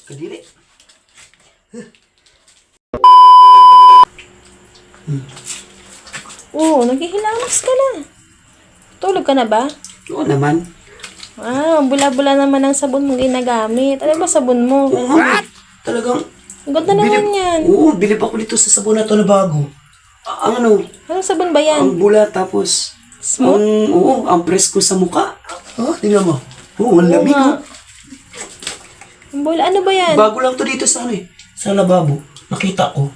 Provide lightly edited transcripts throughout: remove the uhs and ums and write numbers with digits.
Kadiri. Oo, naghihilamas ka na. Tulog ka na ba? Oo naman. Bula-bula naman ang sabon mong ginagamit. Ano ba sabon mo? Oo nga. Talagang... Ang ganda naman yan. Oo, bilib ako dito sa sabon na to na bago. Ang ano, Anong sabon ba yan? ang bula tapos... Smooth? ang presko sa mukha. Oh, tingnan mo. Oo, ang lamig nga. oh. Ang bula, ano ba yan? Bago lang to dito sa ano eh. Sa lababo. Nakita ko.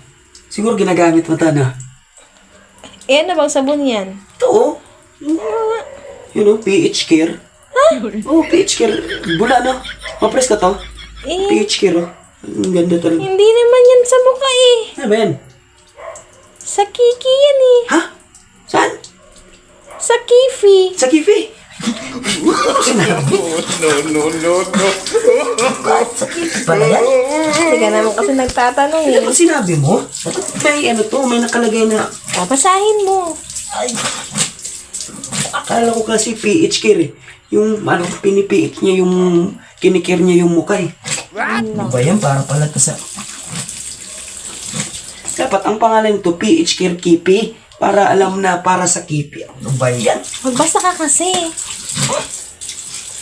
Siguro ginagamit mo na. Ano bang sabon yan? Ito oh. You know, PH Care. Ha? Oh, PH Care. Bula no? Mapres ka to? PH Care oh. Ang ganda talaga. Hindi naman yan sa mukha eh. Ano ba yan? Sa kiki yan eh. Ha? Saan? Sa kifi. Sa Kifi? Sinabi? Sa Kifi pala yan? Hindi ka naman kasi nagtatanong Ano eh. ba sinabi mo? May ano to, may nakalagay na... Papasahin mo. Ay, akala ko kasi PH Care eh. Yung ano, pinipiit niya yung... Kinikare niya yung mukha eh. Ano ba yan? Para pala to sa... Dapat ang pangalan nito, PH Care Kipi. Para alam na para sa Kipi. Ano ba yan? Magbasa ka kasi.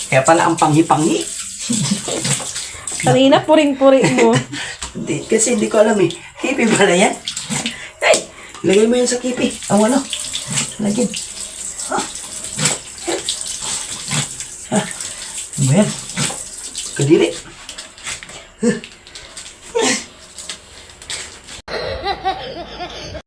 Kaya pala ang panghi-panghi. Kanina puring-puri mo. Hindi, kasi hindi ko alam eh. Kipi pala yan. Ay, lagay mo yan sa Kipi. Ang ano? Lagyan. Ha? Ha? Ano ba yan? Kadiri.